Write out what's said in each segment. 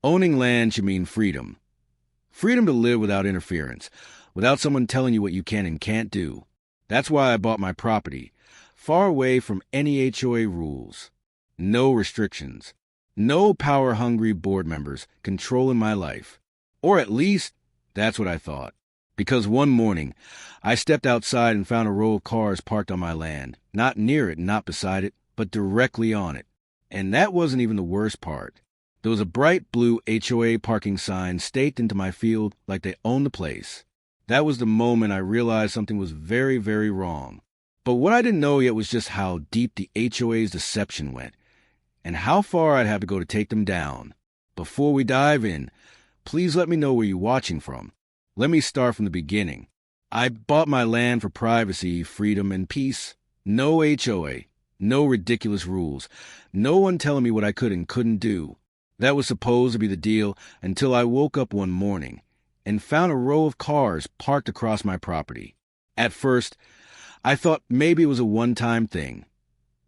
Owning land should mean freedom. Freedom to live without interference, without someone telling you what you can and can't do. That's why I bought my property, far away from any HOA rules. No restrictions. No power-hungry board members controlling my life. Or at least, that's what I thought. Because one morning, I stepped outside and found a row of cars parked on my land. Not near it, not beside it, but directly on it. And that wasn't even the worst part. There was a bright blue HOA parking sign staked into my field like they owned the place. That was the moment I realized something was very, very wrong. But what I didn't know yet was just how deep the HOA's deception went, and how far I'd have to go to take them down. Before we dive in, please let me know where you're watching from. Let me start from the beginning. I bought my land for privacy, freedom, and peace. No HOA. No ridiculous rules. No one telling me what I could and couldn't do. That was supposed to be the deal until I woke up one morning and found a row of cars parked across my property. At first, I thought maybe it was a one-time thing.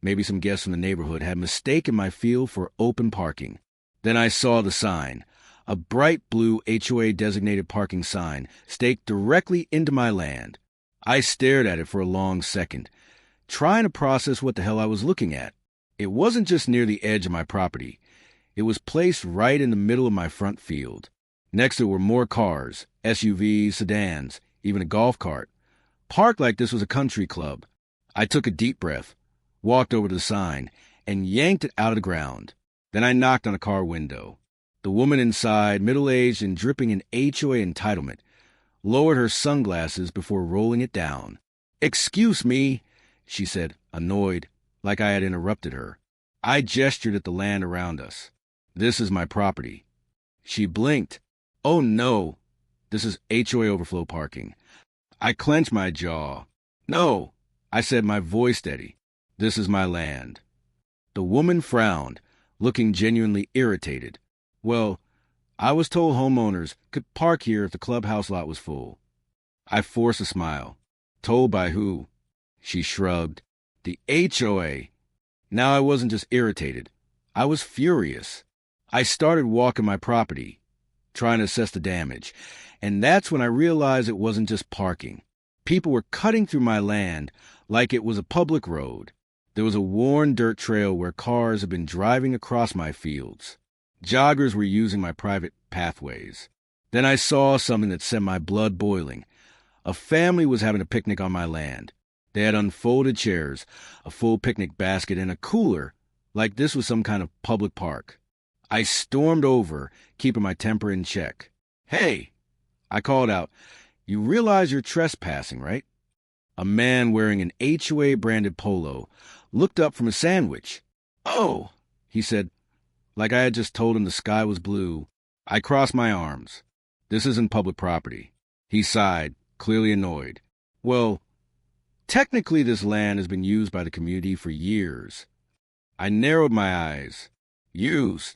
Maybe some guests from the neighborhood had mistaken my field for open parking. Then I saw the sign, a bright blue HOA-designated parking sign staked directly into my land. I stared at it for a long second, trying to process what the hell I was looking at. It wasn't just near the edge of my property. It was placed right in the middle of my front field. Next to it were more cars, SUVs, sedans, even a golf cart. Parked like this was a country club. I took a deep breath, walked over to the sign, and yanked it out of the ground. Then I knocked on a car window. The woman inside, middle-aged and dripping in HOA entitlement, lowered her sunglasses before rolling it down. "Excuse me," she said, annoyed, like I had interrupted her. I gestured at the land around us. "This is my property." She blinked. "Oh no, this is HOA overflow parking." I clenched my jaw. "No," I said, my voice steady. "This is my land." The woman frowned, looking genuinely irritated. "Well, I was told homeowners could park here if the clubhouse lot was full." I forced a smile. "Told by who?" She shrugged. "The HOA." Now I wasn't just irritated. I was furious. I started walking my property, trying to assess the damage, and that's when I realized it wasn't just parking. People were cutting through my land like it was a public road. There was a worn dirt trail where cars had been driving across my fields. Joggers were using my private pathways. Then I saw something that sent my blood boiling. A family was having a picnic on my land. They had unfolded chairs, a full picnic basket, and a cooler, like this was some kind of public park. I stormed over, keeping my temper in check. "Hey!" I called out. "You realize you're trespassing, right?" A man wearing an HOA-branded polo looked up from a sandwich. "Oh," he said, like I had just told him the sky was blue. I crossed my arms. "This isn't public property." He sighed, clearly annoyed. "Well, technically this land has been used by the community for years." I narrowed my eyes. "Used?"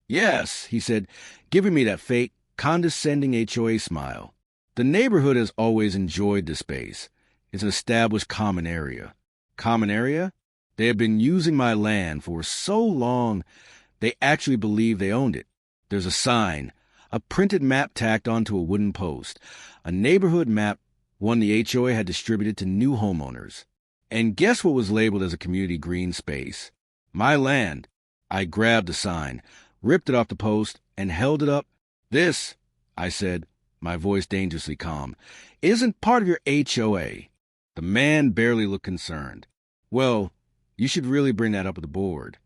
"Yes," he said, giving me that fake, condescending HOA smile. "The neighborhood has always enjoyed this space. It's an established common area." Common area? They had been using my land for so long, they actually believed they owned it. There's a sign, a printed map tacked onto a wooden post, a neighborhood map, one the HOA had distributed to new homeowners. And guess what was labeled as a community green space? My land. I grabbed the sign, ripped it off the post, and held it up. "This," I said, my voice dangerously calm, "isn't part of your HOA." The man barely looked concerned. "Well, you should really bring that up with the board."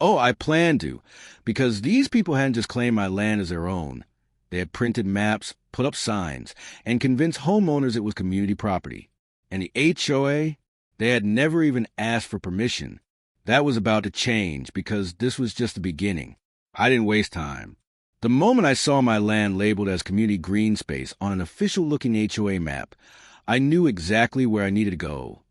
Oh, I planned to, because these people hadn't just claimed my land as their own. They had printed maps, put up signs, and convinced homeowners it was community property. And the HOA, they had never even asked for permission. That was about to change, because this was just the beginning. I didn't waste time. The moment I saw my land labeled as community green space on an official-looking HOA map, I knew exactly where I needed to go.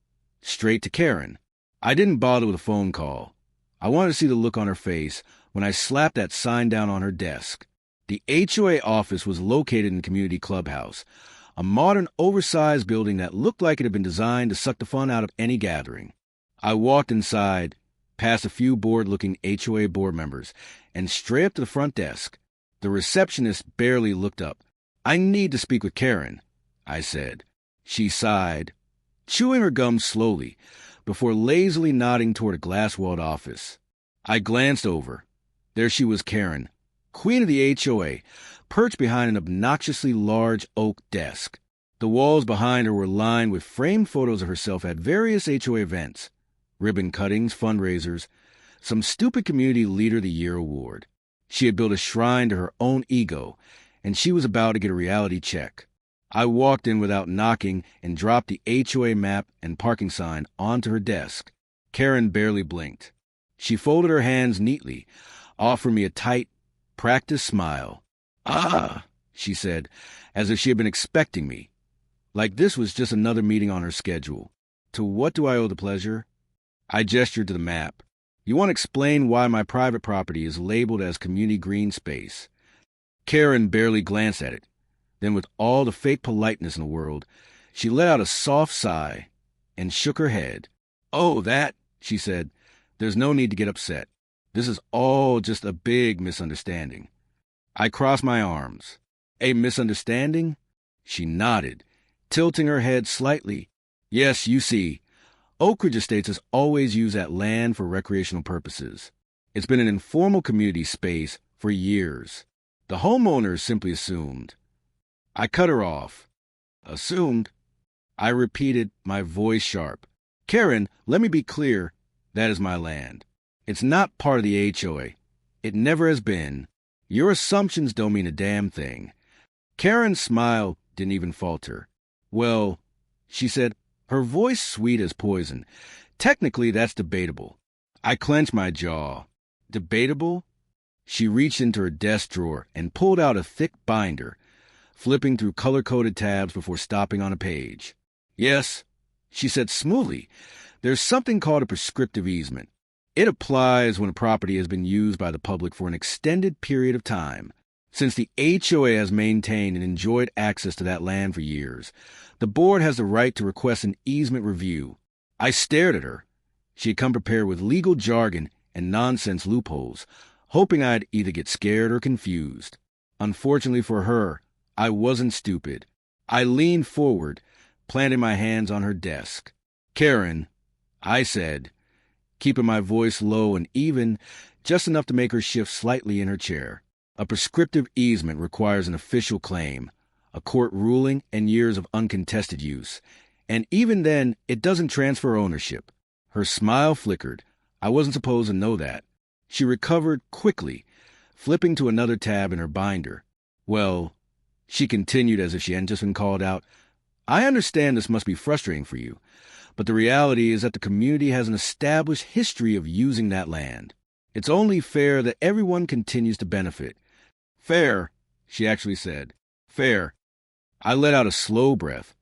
Straight to Karen. I didn't bother with a phone call. I wanted to see the look on her face when I slapped that sign down on her desk. The HOA office was located in the community clubhouse, a modern, oversized building that looked like it had been designed to suck the fun out of any gathering. I walked inside, past a few bored-looking HOA board members, and straight up to the front desk. The receptionist barely looked up. "I need to speak with Karen," I said. She sighed, chewing her gum slowly, before lazily nodding toward a glass-walled office. I glanced over. There she was, Karen, queen of the HOA, perched behind an obnoxiously large oak desk. The walls behind her were lined with framed photos of herself at various HOA events, ribbon cuttings, fundraisers, some stupid Community Leader of the Year award. She had built a shrine to her own ego, and she was about to get a reality check. I walked in without knocking and dropped the HOA map and parking sign onto her desk. Karen barely blinked. She folded her hands neatly, offering me a tight, practiced smile. "Ah," she said, as if she had been expecting me. Like this was just another meeting on her schedule. "To what do I owe the pleasure?" I gestured to the map. "You want to explain why my private property is labeled as community green space?" Karen barely glanced at it. Then, with all the fake politeness in the world, she let out a soft sigh and shook her head. "Oh, that," she said. "There's no need to get upset. This is all just a big misunderstanding." I crossed my arms. "A misunderstanding?" She nodded, tilting her head slightly. "Yes, you see, Oak Ridge Estates has always used that land for recreational purposes. It's been an informal community space for years. The homeowners simply assumed." I cut her off. "Assumed?" I repeated, my voice sharp. "Karen, let me be clear. That is my land. It's not part of the HOA. It never has been. Your assumptions don't mean a damn thing." Karen's smile didn't even falter. "Well," she said, her voice sweet as poison, "technically that's debatable." I clenched my jaw. "Debatable?" She reached into her desk drawer and pulled out a thick binder, flipping through color-coded tabs before stopping on a page. "Yes," she said smoothly, "there's something called a prescriptive easement. It applies when a property has been used by the public for an extended period of time. Since the HOA has maintained and enjoyed access to that land for years, the board has the right to request an easement review." I stared at her. She had come prepared with legal jargon and nonsense loopholes, hoping I'd either get scared or confused. Unfortunately for her, I wasn't stupid. I leaned forward, planting my hands on her desk. "Karen," I said, keeping my voice low and even, just enough to make her shift slightly in her chair. "A prescriptive easement requires an official claim, a court ruling, and years of uncontested use. And even then, it doesn't transfer ownership." Her smile flickered. I wasn't supposed to know that. She recovered quickly, flipping to another tab in her binder. "Well," she continued as if she hadn't just been called out, "I understand this must be frustrating for you, but the reality is that the community has an established history of using that land. It's only fair that everyone continues to benefit." "Fair," she actually said. "Fair." I let out a slow breath,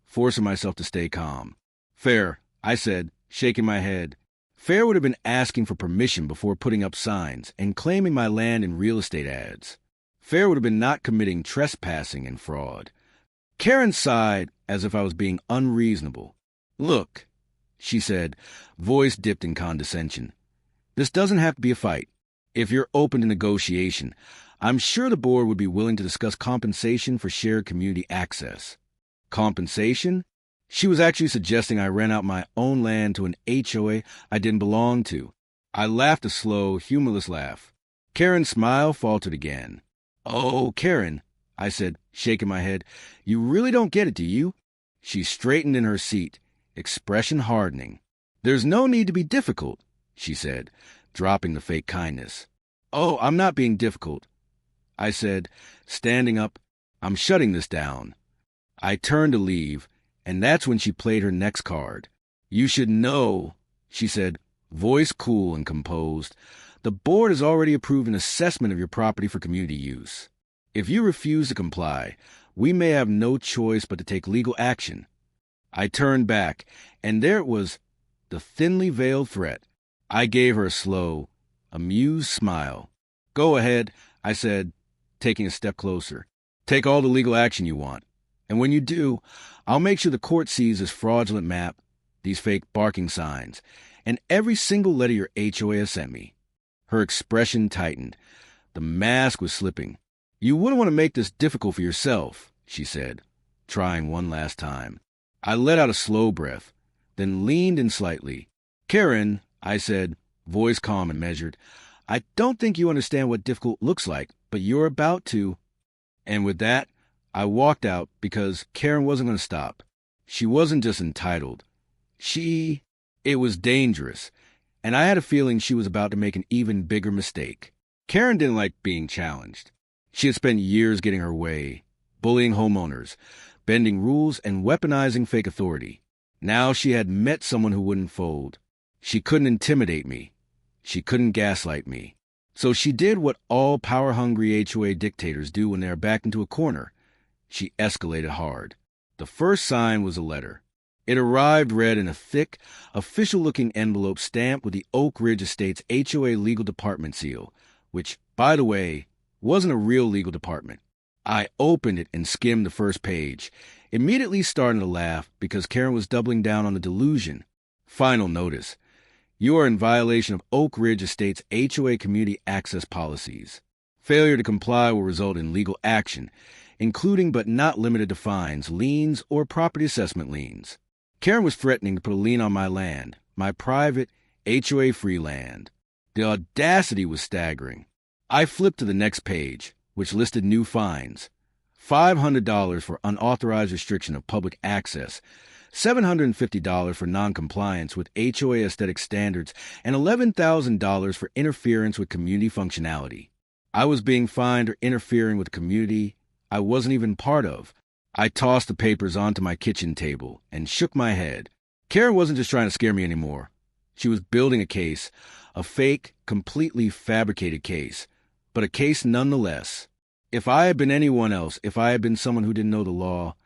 forcing myself to stay calm. "Fair," I said, shaking my head. Fair would have been asking for permission before putting up signs and claiming my land in real estate ads. Fair would have been not committing trespassing and fraud. Karen sighed as if I was being unreasonable. "Look," she said, voice dipped in condescension. "This doesn't have to be a fight. If you're open to negotiation, I'm sure the board would be willing to discuss compensation for shared community access." Compensation? She was actually suggesting I rent out my own land to an HOA I didn't belong to. I laughed a slow, humorless laugh. Karen's smile faltered again. "Oh, Karen," I said, shaking my head, "you really don't get it, do you?" She straightened in her seat, expression hardening. "There's no need to be difficult," she said, dropping the fake kindness. "Oh, I'm not being difficult," I said, standing up. "I'm shutting this down." I turned to leave, and that's when she played her next card. "You should know," she said, voice cool and composed, "the board has already approved an assessment of your property for community use. If you refuse to comply, we may have no choice but to take legal action." I turned back, and there it was, the thinly veiled threat. I gave her a slow, amused smile. "Go ahead," I said, taking a step closer. "Take all the legal action you want. And when you do, I'll make sure the court sees this fraudulent map, these fake barking signs, and every single letter your HOA has sent me." Her expression tightened. The The mask was slipping. "You wouldn't want to make this difficult for yourself," she said, trying one last time. I let out a slow breath, then leaned in slightly. "Karen," I said, voice calm and measured, "I don't think you understand what difficult looks like, but you're about to." And with that, I walked out because Karen wasn't going to stop. She wasn't just entitled. It was dangerous, and I had a feeling she was about to make an even bigger mistake. Karen didn't like being challenged. She had spent years getting her way, bullying homeowners, bending rules, and weaponizing fake authority. Now she had met someone who wouldn't fold. She couldn't intimidate me. She couldn't gaslight me. So she did what all power-hungry HOA dictators do when they are backed into a corner. She escalated hard. The first sign was a letter. It arrived read in a thick, official-looking envelope stamped with the Oak Ridge Estates HOA legal department seal, which, by the way, wasn't a real legal department. I opened it and skimmed the first page, immediately starting to laugh because Karen was doubling down on the delusion. Final notice. You are in violation of Oak Ridge Estates HOA community access policies. Failure to comply will result in legal action, including but not limited to fines, liens, or property assessment liens. Karen was threatening to put a lien on my land, my private, HOA-free land. The audacity was staggering. I flipped to the next page, which listed new fines. $500 for unauthorized restriction of public access, $750 for noncompliance with HOA aesthetic standards, and $11,000 for interference with community functionality. I was being fined or interfering with a community I wasn't even part of. I tossed the papers onto my kitchen table and shook my head. Karen wasn't just trying to scare me anymore. She was building a case, a fake, completely fabricated case, but a case nonetheless. If I had been anyone else, if I had been someone who didn't know the law,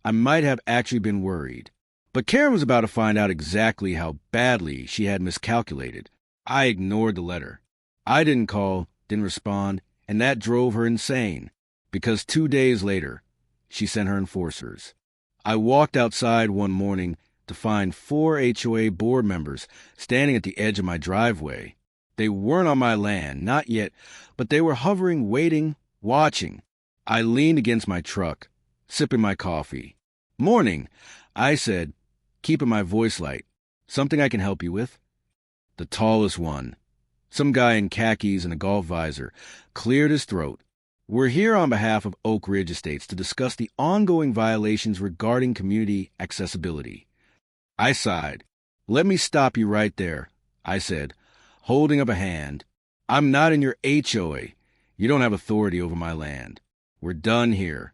I might have actually been worried. But Karen was about to find out exactly how badly she had miscalculated. I ignored the letter. I didn't call, didn't respond, and that drove her insane, because 2 days later, she sent her enforcers. I walked outside one morning to find 4 HOA board members standing at the edge of my driveway. They weren't on my land, not yet, but they were hovering, waiting, watching. I leaned against my truck, sipping my coffee. "Morning," I said, keeping my voice light. "Something I can help you with?" The tallest one, some guy in khakis and a golf visor, cleared his throat. "We're here on behalf of Oak Ridge Estates to discuss the ongoing violations regarding community accessibility." I sighed. "Let me stop you right there," I said, holding up a hand. "I'm not in your HOA. You don't have authority over my land. We're done here."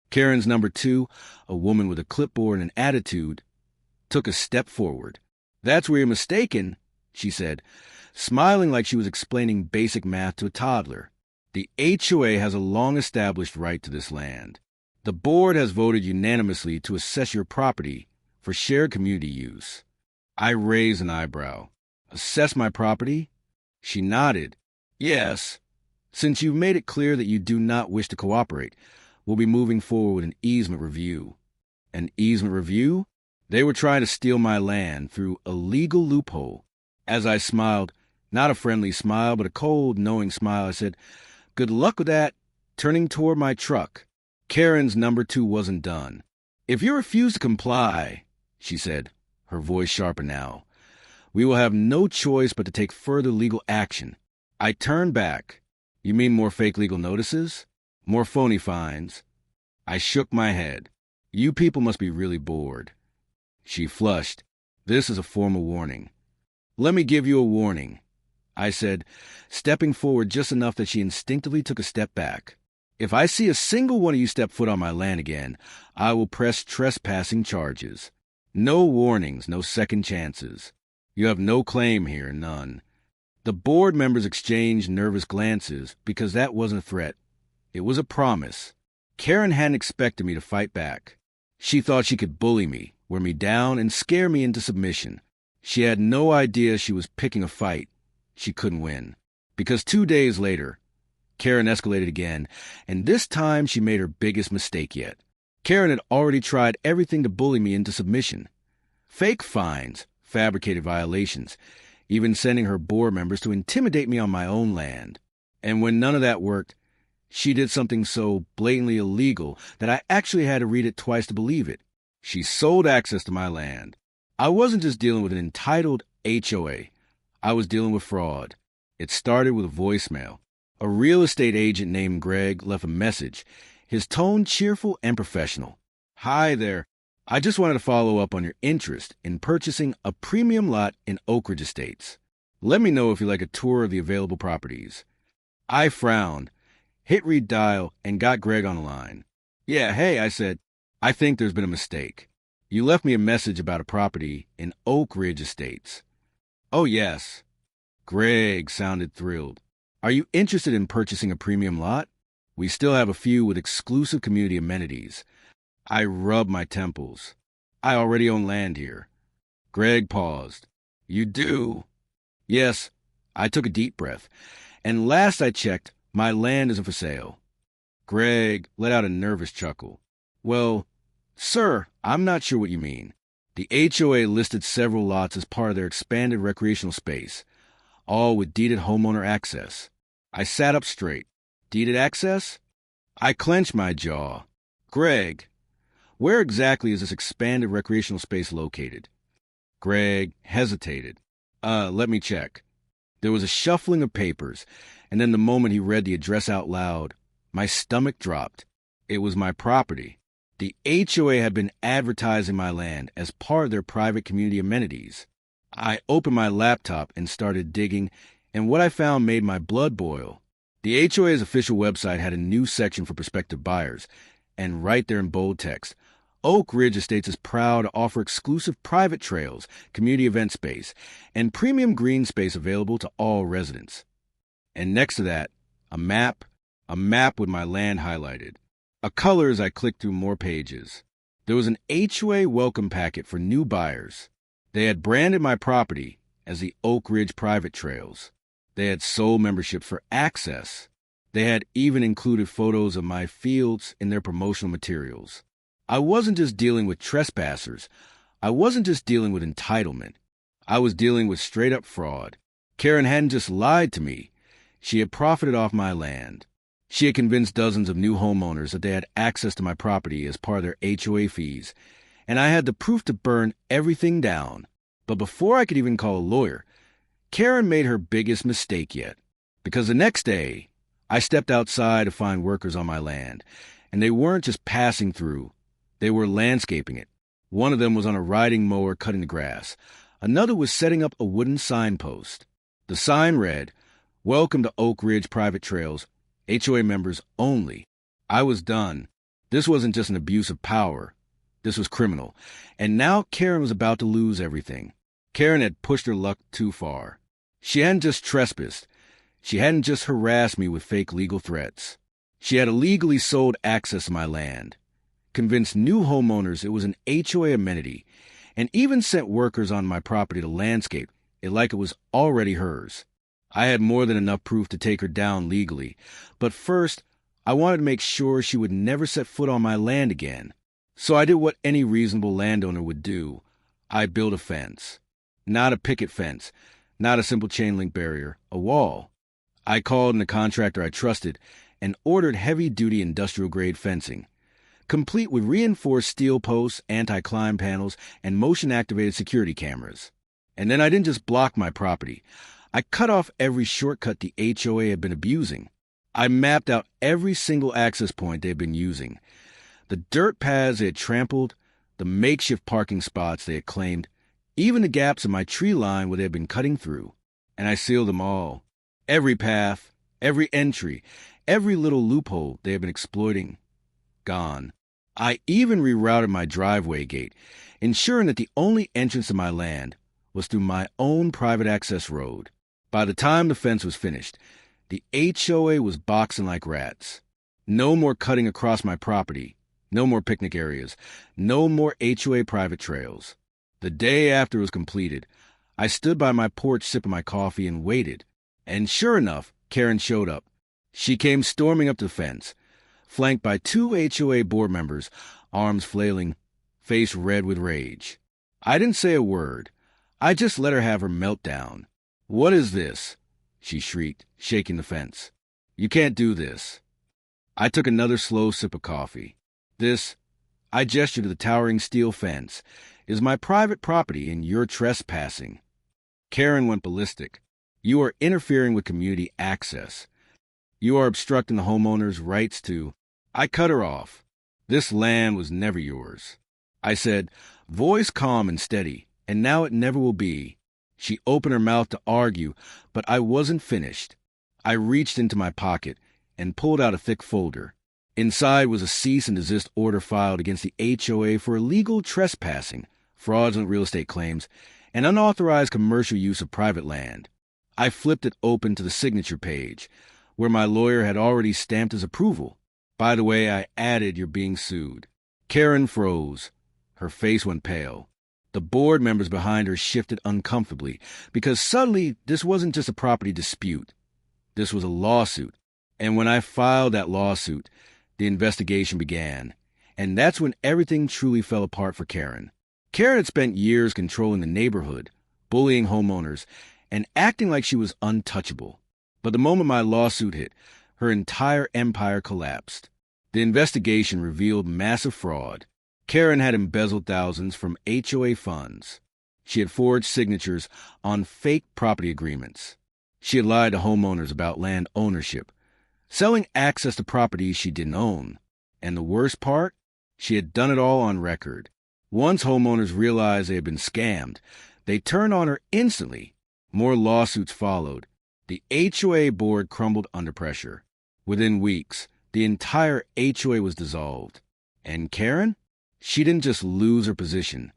Karen's number 2, a woman with a clipboard and an attitude, took a step forward. "That's where you're mistaken," she said, smiling like she was explaining basic math to a toddler. "The HOA has a long-established right to this land. The board has voted unanimously to assess your property for shared community use." I raised an eyebrow. "Assess my property?" She nodded. "Yes. Since you've made it clear that you do not wish to cooperate, we'll be moving forward with an easement review." An easement review? They were trying to steal my land through a legal loophole. As I smiled, not a friendly smile, but a cold, knowing smile, I said, "Good luck with that," turning toward my truck. Karen's number 2 wasn't done. "If you refuse to comply," she said, her voice sharper now, "we will have no choice but to take further legal action." I turned back. "You mean more fake legal notices? More phony fines?" I shook my head. "You people must be really bored." She flushed. "This is a formal warning." "Let me give you a warning," I said, stepping forward just enough that she instinctively took a step back. "If I see a single one of you step foot on my land again, I will press trespassing charges. No warnings, no second chances. You have no claim here, none." The board members exchanged nervous glances because that wasn't a threat. It was a promise. Karen hadn't expected me to fight back. She thought she could bully me, wear me down, and scare me into submission. She had no idea she was picking a fight she couldn't win. Because 2 days later, Karen escalated again, and this time she made her biggest mistake yet. Karen had already tried everything to bully me into submission. Fake fines, fabricated violations, even sending her board members to intimidate me on my own land. And when none of that worked, she did something so blatantly illegal that I actually had to read it twice to believe it. She sold access to my land. I wasn't just dealing with an entitled HOA. I was dealing with fraud. It started with a voicemail. A real estate agent named Greg left a message, his tone cheerful and professional. "Hi there. I just wanted to follow up on your interest in purchasing a premium lot in Oak Ridge Estates. Let me know if you'd like a tour of the available properties." I frowned, hit read dial, and got Greg on the line. "Yeah, hey," I said, "I think there's been a mistake. You left me a message about a property in Oak Ridge Estates." "Oh, yes." Greg sounded thrilled. "Are you interested in purchasing a premium lot? We still have a few with exclusive community amenities." I rubbed my temples. I already own land here. Greg paused. "You do?" "Yes." I took a deep breath. "And last I checked, my land isn't for sale." Greg let out a nervous chuckle. "Well, sir, I'm not sure what you mean. The HOA listed several lots as part of their expanded recreational space, all with deeded homeowner access." I sat up straight. "Deeded access?" I clenched my jaw. "Greg, where exactly is this expanded recreational space located?" Greg hesitated. Let me check." There was a shuffling of papers, and then the moment he read the address out loud, my stomach dropped. It was my property. The HOA had been advertising my land as part of their private community amenities. I opened my laptop and started digging, and what I found made my blood boil. The HOA's official website had a new section for prospective buyers, and right there in bold text, Oak Ridge Estates is proud to offer exclusive private trails, community event space, and premium green space available to all residents. And next to that, a map with my land highlighted. A color as I clicked through more pages. There was an HOA welcome packet for new buyers. They had branded my property as the Oak Ridge Private Trails. They had sold memberships for access. They had even included photos of my fields in their promotional materials. I wasn't just dealing with trespassers. I wasn't just dealing with entitlement. I was dealing with straight-up fraud. Karen hadn't just lied to me. She had profited off my land. She had convinced dozens of new homeowners that they had access to my property as part of their HOA fees, and I had the proof to burn everything down. But before I could even call a lawyer, Karen made her biggest mistake yet. Because the next day, I stepped outside to find workers on my land, and they weren't just passing through. They were landscaping it. One of them was on a riding mower cutting the grass. Another was setting up a wooden signpost. The sign read, "Welcome to Oak Ridge Private Trails, HOA members only." I was done. This wasn't just an abuse of power. This was criminal. And now Karen was about to lose everything. Karen had pushed her luck too far. She hadn't just trespassed. She hadn't just harassed me with fake legal threats. She had illegally sold access to my land, convinced new homeowners it was an HOA amenity, and even sent workers on my property to landscape it like it was already hers. I had more than enough proof to take her down legally, but first, I wanted to make sure she would never set foot on my land again. So I did what any reasonable landowner would do. I built a fence. Not a picket fence, not a simple chain link barrier, a wall. I called in a contractor I trusted and ordered heavy-duty industrial-grade fencing, complete with reinforced steel posts, anti-climb panels, and motion-activated security cameras. And then I didn't just block my property. I cut off every shortcut the HOA had been abusing. I mapped out every single access point they had been using, the dirt paths they had trampled, the makeshift parking spots they had claimed, even the gaps in my tree line where they had been cutting through. And I sealed them all. Every path, every entry, every little loophole they had been exploiting. Gone. I even rerouted my driveway gate, ensuring that the only entrance to my land was through my own private access road. By the time the fence was finished, the HOA was boxing like rats. No more cutting across my property. No more picnic areas. No more HOA private trails. The day after it was completed, I stood by my porch sipping my coffee and waited. And sure enough, Karen showed up. She came storming up to the fence, flanked by 2 HOA board members, arms flailing, face red with rage. I didn't say a word. I just let her have her meltdown. "What is this?" she shrieked, shaking the fence. You can't do this. I took another slow sip of coffee. This, I gestured to the towering steel fence, is my private property and you're trespassing. Karen went ballistic. You are interfering with community access. You are obstructing the homeowner's rights to... I cut her off. This land was never yours. I said, voice calm and steady, and now it never will be. She opened her mouth to argue, but I wasn't finished. I reached into my pocket and pulled out a thick folder. Inside was a cease and desist order filed against the HOA for illegal trespassing, fraudulent real estate claims, and unauthorized commercial use of private land. I flipped it open to the signature page, where my lawyer had already stamped his approval. By the way, I added, you're being sued. Karen froze. Her face went pale. The board members behind her shifted uncomfortably, because suddenly this wasn't just a property dispute. This was a lawsuit. And when I filed that lawsuit, the investigation began. And that's when everything truly fell apart for Karen. Karen had spent years controlling the neighborhood, bullying homeowners, and acting like she was untouchable. But the moment my lawsuit hit, her entire empire collapsed. The investigation revealed massive fraud. Karen had embezzled thousands from HOA funds. She had forged signatures on fake property agreements. She had lied to homeowners about land ownership, selling access to properties she didn't own. And the worst part? She had done it all on record. Once homeowners realized they had been scammed, they turned on her instantly. More lawsuits followed. The HOA board crumbled under pressure. Within weeks, the entire HOA was dissolved. And Karen? She didn't just lose her position.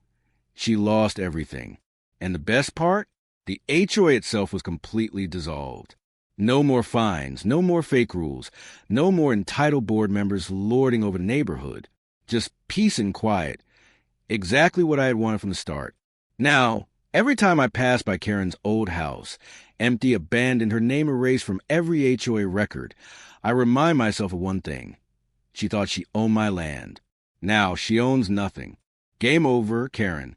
She lost everything. And the best part? The HOA itself was completely dissolved. No more fines, no more fake rules, no more entitled board members lording over the neighborhood. Just peace and quiet. Exactly what I had wanted from the start. Now, every time I pass by Karen's old house, empty, abandoned, her name erased from every HOA record, I remind myself of one thing. She thought she owned my land. Now she owns nothing. Game over, Karen.